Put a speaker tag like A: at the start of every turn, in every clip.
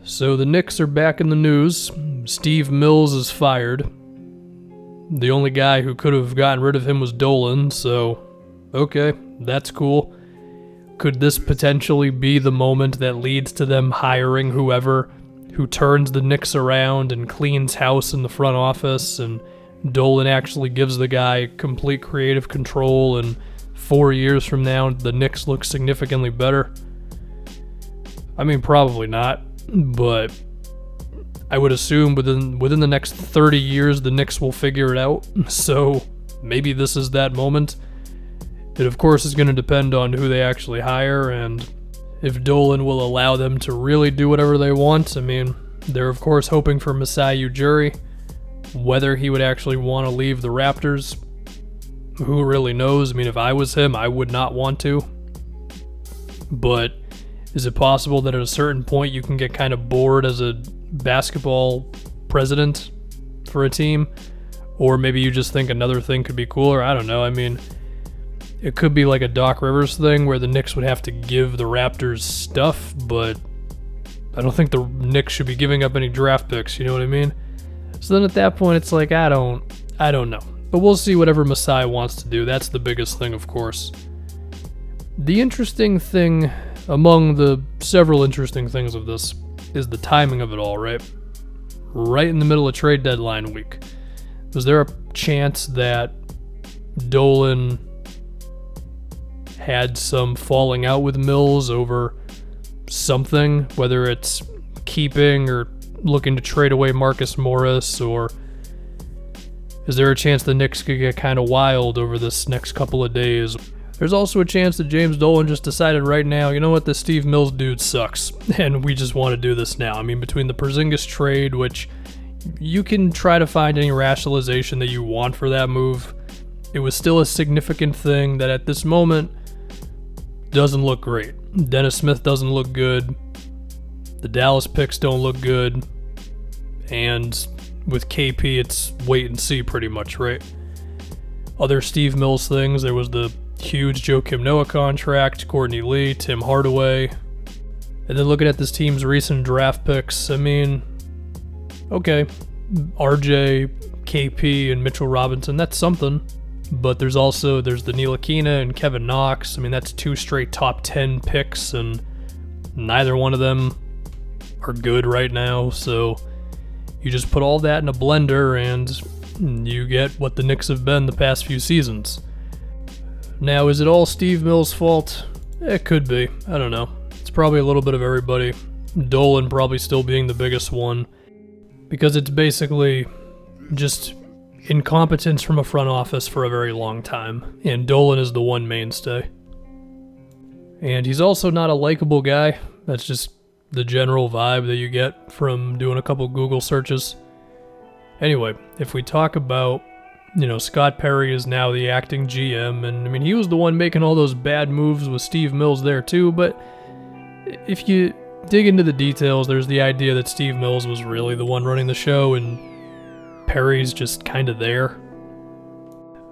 A: So the Knicks are back in the news. Steve Mills is fired. The only guy who could have gotten rid of him was Dolan, so okay, that's cool. Could this potentially be the moment that leads to them hiring whoever who turns the Knicks around and cleans house in the front office, and Dolan actually gives the guy complete creative control, and 4 years from now the Knicks look significantly better? I mean, probably not, but I would assume within the next 30 years the Knicks will figure it out, so maybe this is that moment. It of course is going to depend on who they actually hire and if Dolan will allow them to really do whatever they want. I mean, they're of course hoping for Masai Ujiri. Whether he would actually want to leave the Raptors, who really knows? I mean, if I was him, I would not want to. But is it possible that at a certain point you can get kind of bored as a basketball president for a team? Or maybe you just think another thing could be cooler? I don't know. I mean, it could be like a Doc Rivers thing where the Knicks would have to give the Raptors stuff, but I don't think the Knicks should be giving up any draft picks, you know what I mean? So then at that point it's like, I don't know. But we'll see whatever Masai wants to do. That's the biggest thing, of course. The interesting thing, among the several interesting things of this, is the timing of it all, right? Right in the middle of trade deadline week. Was there a chance that Dolan had some falling out with Mills over something, whether it's keeping or looking to trade away Marcus Morris, or is there a chance the Knicks could get kind of wild over this next couple of days? There's also a chance that James Dolan just decided right now, you know what, this Steve Mills dude sucks, and we just want to do this now. I mean, between the Porzingis trade, which you can try to find any rationalization that you want for that move, it was still a significant thing that at this moment doesn't look great. Dennis Smith doesn't look good. The Dallas picks don't look good. And with KP, it's wait and see pretty much, right? Other Steve Mills things, there was the huge Joakim Noah contract, Courtney Lee, Tim Hardaway. And then looking at this team's recent draft picks, I mean, okay, RJ, KP, and Mitchell Robinson, that's something. But there's the Ntilikina and Kevin Knox. I mean, that's 2 straight top 10 picks, and neither one of them are good right now. So you just put all that in a blender and you get what the Knicks have been the past few seasons. Now, is it all Steve Mills' fault? It could be. I don't know. It's probably a little bit of everybody. Dolan probably still being the biggest one, because it's basically just incompetence from a front office for a very long time, and Dolan is the one mainstay. And he's also not a likable guy. That's just the general vibe that you get from doing a couple Google searches. Anyway, if we talk about, Scott Perry is now the acting GM, and I mean, he was the one making all those bad moves with Steve Mills there too, but if you dig into the details, there's the idea that Steve Mills was really the one running the show, and Perry's just kind of there.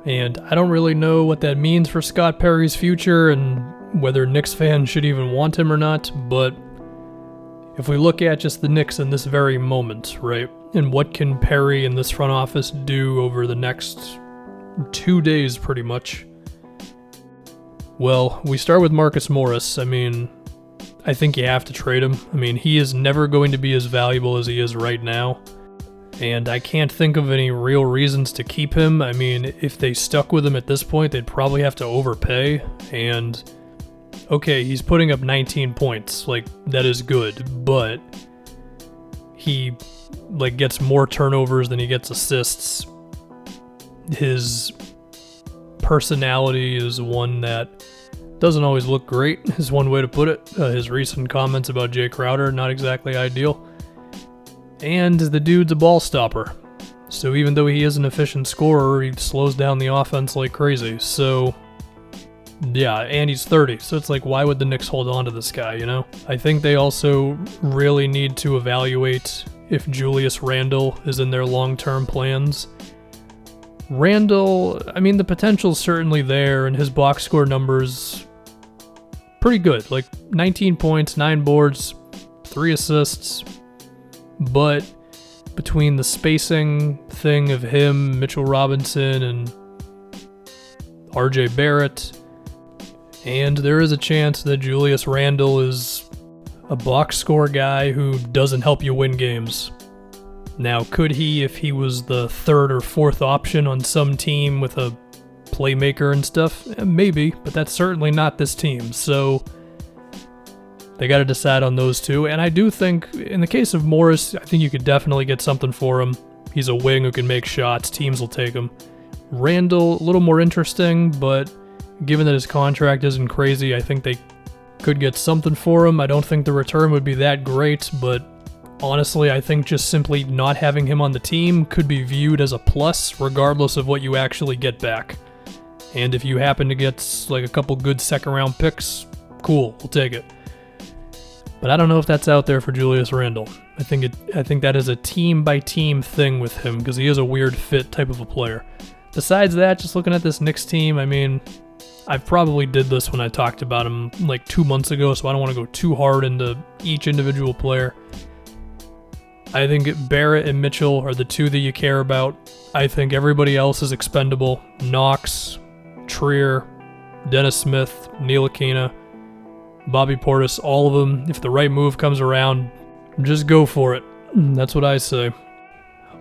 A: And I don't really know what that means for Scott Perry's future and whether Knicks fans should even want him or not, but if we look at just the Knicks in this very moment, right, and what can Perry and this front office do over the next 2 days pretty much? Well, we start with Marcus Morris. I mean, I think you have to trade him. I mean, he is never going to be as valuable as he is right now. And I can't think of any real reasons to keep him. I mean, if they stuck with him at this point, they'd probably have to overpay. And, okay, he's putting up 19 points. Like, that is good. But he, gets more turnovers than he gets assists. His personality is one that doesn't always look great, is one way to put it. His recent comments about Jay Crowder, not exactly ideal. And the dude's a ball stopper. So even though he is an efficient scorer, he slows down the offense like crazy. So, yeah, and he's 30. So it's like, why would the Knicks hold on to this guy, I think they also really need to evaluate if Julius Randle is in their long-term plans. Randle, I mean, the potential's certainly there, and his box score numbers pretty good. 19 points, 9 boards, 3 assists, But between the spacing thing of him, Mitchell Robinson, and RJ Barrett, and there is a chance that Julius Randle is a box score guy who doesn't help you win games. Now, could he, if he was the third or fourth option on some team with a playmaker and stuff? Maybe, but that's certainly not this team, so they got to decide on those two. And I do think, in the case of Morris, I think you could definitely get something for him. He's a wing who can make shots. Teams will take him. Randall, a little more interesting, but given that his contract isn't crazy, I think they could get something for him. I don't think the return would be that great, but honestly, I think just simply not having him on the team could be viewed as a plus, regardless of what you actually get back. And if you happen to get like a couple good second-round picks, cool, we'll take it. But I don't know if that's out there for Julius Randle. I think that is a team-by-team thing with him, because he is a weird fit type of a player. Besides that, just looking at this Knicks team, I mean, I probably did this when I talked about him like 2 months ago, so I don't want to go too hard into each individual player. I think Barrett and Mitchell are the two that you care about. I think everybody else is expendable. Knox, Trier, Dennis Smith, Ntilikina, Bobby Portis, all of them. If the right move comes around, just go for it. That's what I say.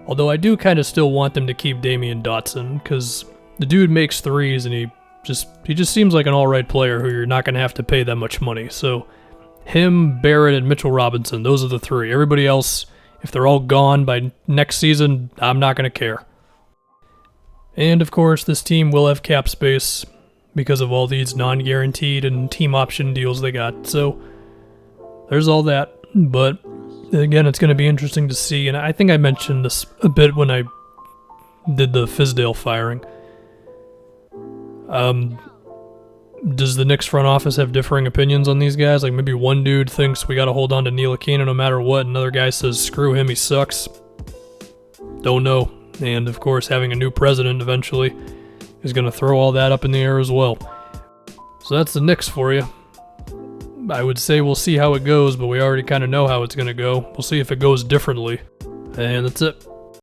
A: Although I do kind of still want them to keep Damian Dotson, because the dude makes threes and he just seems like an alright player who you're not going to have to pay that much money. So him, Barrett, and Mitchell Robinson, those are the three. Everybody else, if they're all gone by next season, I'm not going to care. And of course, this team will have cap space because of all these non-guaranteed and team option deals they got. So there's all that. But again, it's going to be interesting to see. And I think I mentioned this a bit when I did the Fizdale firing. Does the Knicks front office have differing opinions on these guys? Like maybe one dude thinks we got to hold on to Ntilikina no matter what. Another guy says, screw him, he sucks. Don't know. And of course, having a new president eventually is going to throw all that up in the air as well. So that's the Knicks for you. I would say we'll see how it goes, but we already kind of know how it's going to go. We'll see if it goes differently. And that's it.